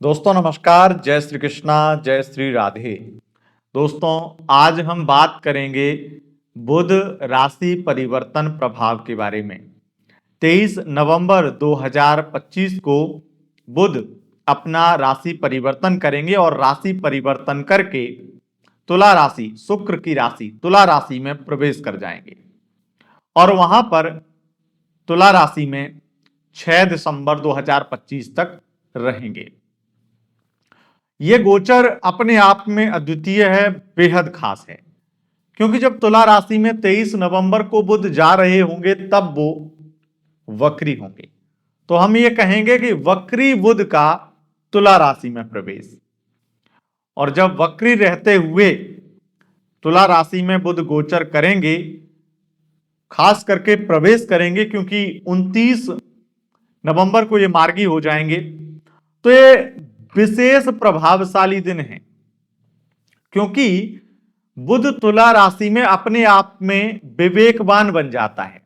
दोस्तों नमस्कार, जय श्री कृष्णा, जय श्री राधे। दोस्तों आज हम बात करेंगे बुध राशि परिवर्तन प्रभाव के बारे में। 23 नवंबर 2025 को बुध अपना राशि परिवर्तन करेंगे और राशि परिवर्तन करके तुला राशि, शुक्र की राशि तुला राशि में प्रवेश कर जाएंगे और वहां पर तुला राशि में 6 दिसंबर 2025 तक रहेंगे। ये गोचर अपने आप में अद्वितीय है, बेहद खास है, क्योंकि जब तुला राशि में 23 नवंबर को बुध जा रहे होंगे तब वो वक्री होंगे। तो हम ये कहेंगे कि वक्री बुध का तुला राशि में प्रवेश। और जब वक्री रहते हुए तुला राशि में बुध गोचर करेंगे, खास करके प्रवेश करेंगे, क्योंकि 29 नवंबर को ये मार्गी हो जाएंगे, तो ये विशेष प्रभावशाली दिन है, क्योंकि बुध तुला राशि में अपने आप में विवेकवान बन जाता है।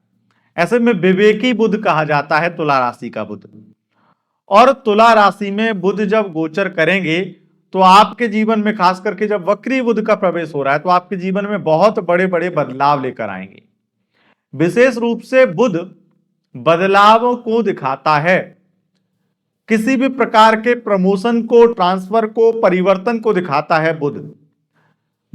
ऐसे में विवेकी बुध कहा जाता है तुला राशि का बुध। और तुला राशि में बुध जब गोचर करेंगे तो आपके जीवन में, खास करके जब वक्री बुध का प्रवेश हो रहा है, तो आपके जीवन में बहुत बड़े बड़े बदलाव लेकर आएंगे। विशेष रूप से बुध बदलावों को दिखाता है, किसी भी प्रकार के प्रमोशन को, ट्रांसफर को, परिवर्तन को दिखाता है बुध।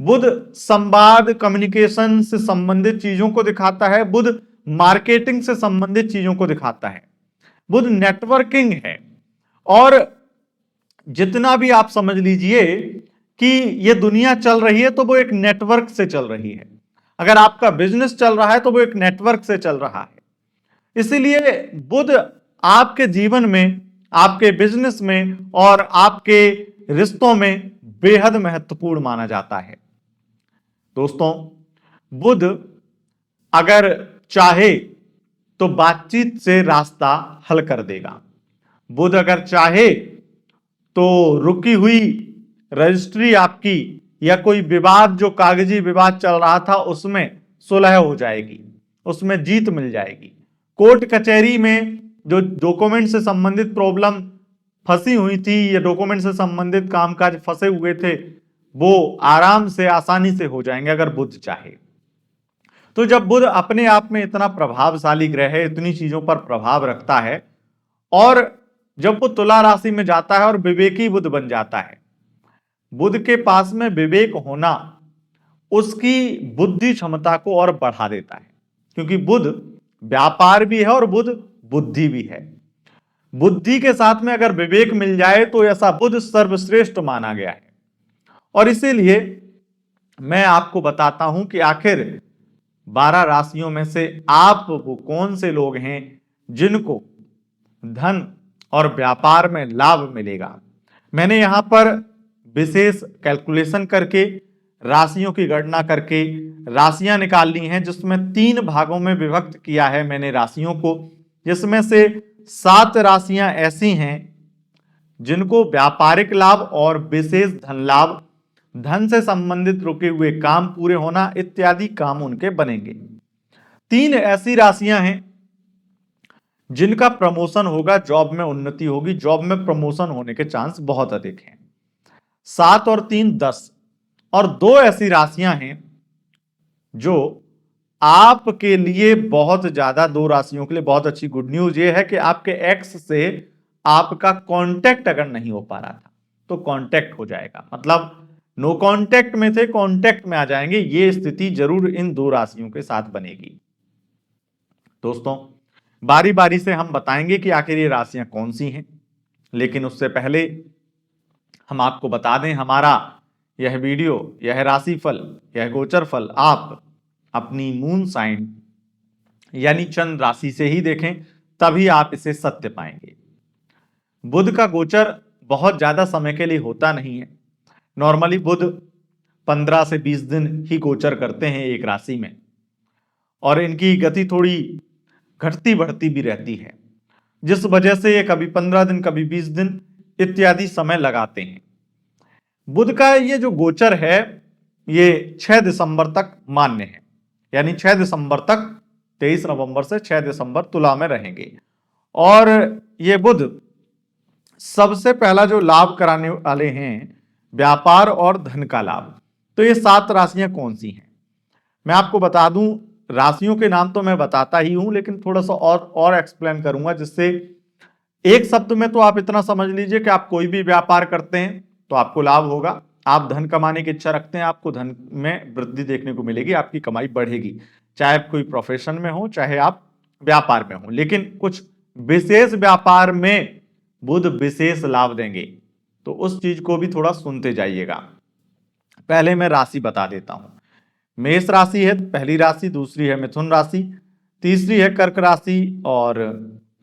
बुध संवाद, कम्युनिकेशन से संबंधित चीजों को दिखाता है। बुध मार्केटिंग से संबंधित चीजों को दिखाता है। बुध नेटवर्किंग है। और जितना भी आप समझ लीजिए कि ये दुनिया चल रही है तो वो एक नेटवर्क से चल रही है। अगर आपका बिजनेस चल रहा है तो वो एक नेटवर्क से चल रहा है। इसीलिए बुध आपके जीवन में, आपके बिजनेस में और आपके रिश्तों में बेहद महत्वपूर्ण माना जाता है। दोस्तों बुध अगर चाहे तो बातचीत से रास्ता हल कर देगा। बुध अगर चाहे तो रुकी हुई रजिस्ट्री आपकी या कोई विवाद, जो कागजी विवाद चल रहा था, उसमें सुलह हो जाएगी, उसमें जीत मिल जाएगी। कोर्ट कचहरी में जो डॉक्यूमेंट से संबंधित प्रॉब्लम फंसी हुई थी या डॉक्यूमेंट से संबंधित कामकाज फंसे हुए थे, वो आराम से, आसानी से हो जाएंगे अगर बुध चाहे। तो जब बुध अपने आप में इतना प्रभावशाली ग्रह है, इतनी चीजों पर प्रभाव रखता है, और जब वो तुला राशि में जाता है और विवेकी बुध बन जाता है, बुध के पास में विवेक होना उसकी बुद्धि क्षमता को और बढ़ा देता है, क्योंकि बुध व्यापार भी है और बुध बुद्धि भी है। बुद्धि के साथ में अगर विवेक मिल जाए तो ऐसा बुध सर्वश्रेष्ठ माना गया है। और इसीलिए मैं आपको बताता हूं कि आखिर 12 राशियों में से आप वो कौन से लोग हैं जिनको धन और व्यापार में लाभ मिलेगा। मैंने यहां पर विशेष कैलकुलेशन करके, राशियों की गणना करके राशियां निकाल ली हैं, जिसमें 3 भागों में विभक्त किया है मैंने राशियों को, जिसमें से 7 राशियां ऐसी हैं जिनको व्यापारिक लाभ और विशेष धन लाभ, धन से संबंधित रुके हुए काम पूरे होना इत्यादि काम उनके बनेंगे। 3 ऐसी राशियां हैं जिनका प्रमोशन होगा, जॉब में उन्नति होगी, जॉब में प्रमोशन होने के चांस बहुत अधिक हैं। 7 और 3 10। और 2 ऐसी राशियां हैं जो आपके लिए बहुत ज्यादा, 2 राशियों के लिए बहुत अच्छी गुड न्यूज ये है कि आपके एक्स से आपका कांटेक्ट अगर नहीं हो पा रहा था तो कांटेक्ट हो जाएगा। मतलब नो कांटेक्ट में थे, कांटेक्ट में आ जाएंगे। ये स्थिति जरूर इन 2 राशियों के साथ बनेगी। दोस्तों बारी बारी से हम बताएंगे कि आखिर ये राशियां कौन सी हैं, लेकिन उससे पहले हम आपको बता दें, हमारा यह वीडियो, यह राशिफल, यह गोचर फल आप अपनी मून साइन यानी चंद्र राशि से ही देखें, तभी आप इसे सत्य पाएंगे। बुध का गोचर बहुत ज्यादा समय के लिए होता नहीं है। नॉर्मली बुध 15 से 20 दिन ही गोचर करते हैं एक राशि में, और इनकी गति थोड़ी घटती बढ़ती भी रहती है, जिस वजह से ये कभी 15 दिन, कभी 20 दिन इत्यादि समय लगाते हैं। बुध का ये जो गोचर है ये 6 दिसंबर तक मान्य है, यानी 6 दिसंबर तक, 23 नवंबर से 6 दिसंबर तुला में रहेंगे। और ये बुध सबसे पहला जो लाभ कराने वाले हैं व्यापार और धन का लाभ। तो ये 7 राशियां कौन सी हैं मैं आपको बता दूं। राशियों के नाम तो मैं बताता ही हूं, लेकिन थोड़ा सा और एक्सप्लेन करूंगा, जिससे एक शब्द में तो आप इतना समझ लीजिए कि आप कोई भी व्यापार करते हैं तो आपको लाभ होगा। आप धन कमाने की इच्छा रखते हैं, आपको धन में वृद्धि देखने को मिलेगी, आपकी कमाई बढ़ेगी, चाहे आप कोई प्रोफेशन में हो चाहे आप व्यापार में हो। लेकिन कुछ विशेष व्यापार में बुध विशेष लाभ देंगे, तो उस चीज को भी थोड़ा सुनते जाइएगा। पहले मैं राशि बता देता हूं। मेष राशि है पहली राशि, दूसरी है मिथुन राशि, तीसरी है कर्क राशि और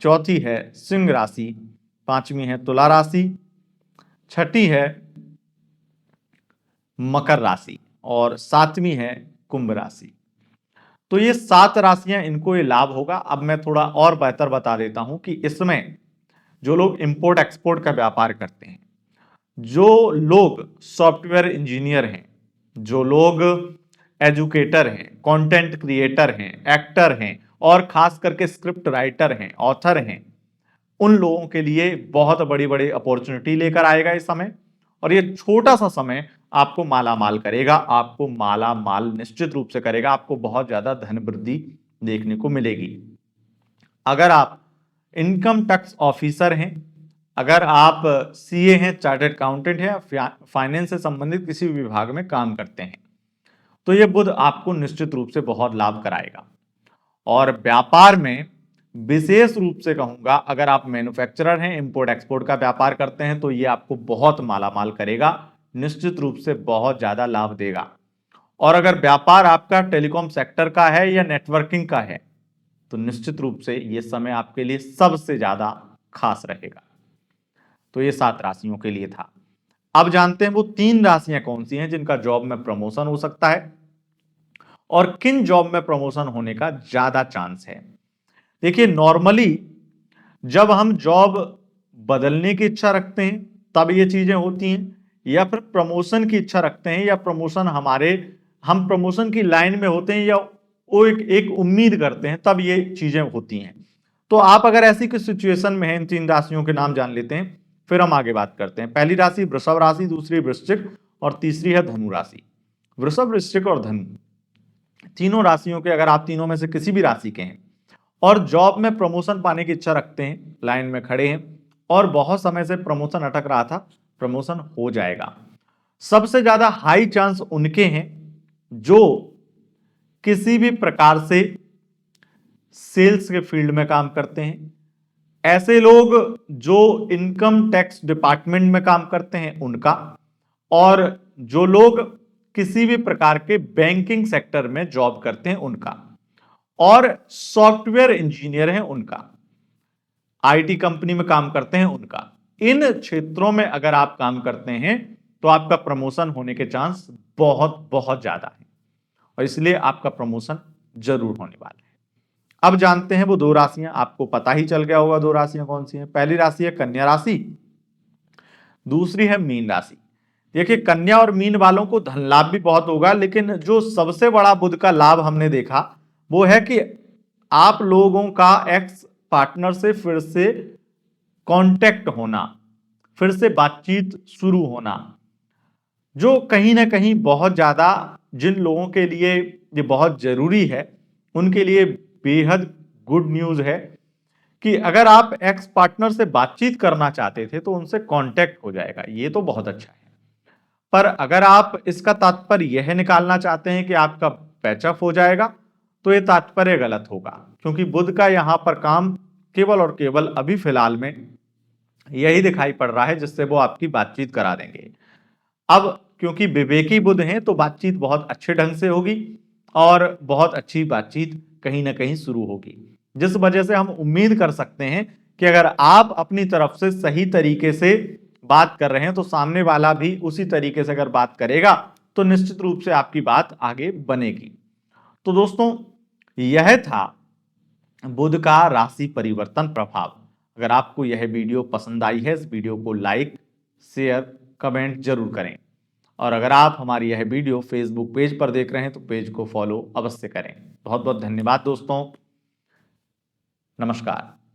चौथी है सिंह राशि, पांचवी है तुला राशि, छठी है मकर राशि और सातवीं है कुंभ राशि। तो ये 7 राशियां, इनको ये लाभ होगा। अब मैं थोड़ा और बेहतर बता देता हूं कि इसमें जो लोग इंपोर्ट एक्सपोर्ट का व्यापार करते हैं, जो लोग सॉफ्टवेयर इंजीनियर हैं, जो लोग एजुकेटर हैं, कंटेंट क्रिएटर हैं, एक्टर हैं और खास करके स्क्रिप्ट राइटर हैं, ऑथर हैं, उन लोगों के लिए बहुत बड़ी बड़ी अपॉर्चुनिटी लेकर आएगा इस समय। और ये छोटा सा समय आपको माला माल करेगा, आपको माला माल निश्चित रूप से करेगा, आपको बहुत ज्यादा धन वृद्धि देखने को मिलेगी। अगर आप इनकम टैक्स ऑफिसर हैं, अगर आप सीए हैं, चार्टर्ड अकाउंटेंट हैं, फाइनेंस से संबंधित किसी विभाग में काम करते हैं, तो ये बुध आपको निश्चित रूप से बहुत लाभ कराएगा। और व्यापार में विशेष रूप से कहूंगा, अगर आप मैन्युफैक्चरर हैं, इंपोर्ट एक्सपोर्ट का व्यापार करते हैं, तो ये आपको बहुत मालामाल करेगा, निश्चित रूप से बहुत ज्यादा लाभ देगा। और अगर व्यापार आपका टेलीकॉम सेक्टर का है या नेटवर्किंग का है, तो निश्चित रूप से ये समय आपके लिए सबसे ज्यादा खास रहेगा। तो ये 7 राशियों के लिए था। अब जानते हैं वो 3 राशियां कौन सी हैं जिनका जॉब में प्रमोशन हो सकता है और किन जॉब में प्रमोशन होने का ज्यादा चांस है। देखिए, नॉर्मली जब हम जॉब बदलने की इच्छा रखते हैं तब ये चीजें होती हैं, या फिर प्रमोशन की इच्छा रखते हैं, या प्रमोशन हम प्रमोशन की लाइन में होते हैं, या वो एक उम्मीद करते हैं, तब ये चीजें होती हैं। तो आप अगर ऐसी किसी सिचुएशन में हैं, इन 3 राशियों के नाम जान लेते हैं, फिर हम आगे बात करते हैं। पहली राशि वृषभ राशि, दूसरी वृश्चिक और तीसरी है धनु राशि। वृषभ, वृश्चिक और धनु, तीनों राशियों के अगर आप तीनों में से किसी भी राशि के हैं और जॉब में प्रमोशन पाने की इच्छा रखते हैं, लाइन में खड़े हैं और बहुत समय से प्रमोशन अटक रहा था, प्रमोशन हो जाएगा। सबसे ज्यादा हाई चांस उनके हैं जो किसी भी प्रकार से सेल्स के फील्ड में काम करते हैं, ऐसे लोग जो इनकम टैक्स डिपार्टमेंट में काम करते हैं उनका, और जो लोग किसी भी प्रकार के बैंकिंग सेक्टर में जॉब करते हैं उनका, और सॉफ्टवेयर इंजीनियर हैं उनका, आईटी कंपनी में काम करते हैं उनका। इन क्षेत्रों में अगर आप काम करते हैं तो आपका प्रमोशन होने के चांस बहुत बहुत ज्यादा है, और इसलिए आपका प्रमोशन जरूर होने वाला है। अब जानते हैं वो 2 राशियां, आपको पता ही चल गया होगा 2 राशियां कौन सी हैं। पहली राशि है कन्या राशि, दूसरी है मीन राशि। देखिए, कन्या और मीन वालों को धन लाभ भी बहुत होगा, लेकिन जो सबसे बड़ा बुध का लाभ हमने देखा वो है कि आप लोगों का एक्स पार्टनर से फिर से कांटेक्ट होना, फिर से बातचीत शुरू होना, जो कहीं ना कहीं बहुत ज्यादा जिन लोगों के लिए ये बहुत जरूरी है उनके लिए बेहद गुड न्यूज है कि अगर आप एक्स पार्टनर से बातचीत करना चाहते थे तो उनसे कांटेक्ट हो जाएगा, ये तो बहुत अच्छा है। पर अगर आप इसका तात्पर्य यह निकालना चाहते हैं कि आपका पैचअप हो जाएगा, तो ये तात्पर्य गलत होगा, क्योंकि बुध का यहां पर काम केवल और केवल अभी फिलहाल में यही दिखाई पड़ रहा है जिससे वो आपकी बातचीत करा देंगे। अब क्योंकि विवेकी बुध हैं तो बातचीत बहुत अच्छे ढंग से होगी और बहुत अच्छी बातचीत कहीं ना कहीं शुरू होगी, जिस वजह से हम उम्मीद कर सकते हैं कि अगर आप अपनी तरफ से सही तरीके से बात कर रहे हैं तो सामने वाला भी उसी तरीके से अगर बात करेगा तो निश्चित रूप से आपकी बात आगे बनेगी। तो दोस्तों, यह था बुध का राशि परिवर्तन प्रभाव। अगर आपको यह वीडियो पसंद आई है, इस वीडियो को लाइक, शेयर, कमेंट जरूर करें, और अगर आप हमारी यह वीडियो फेसबुक पेज पर देख रहे हैं तो पेज को फॉलो अवश्य करें। बहुत बहुत धन्यवाद दोस्तों, नमस्कार।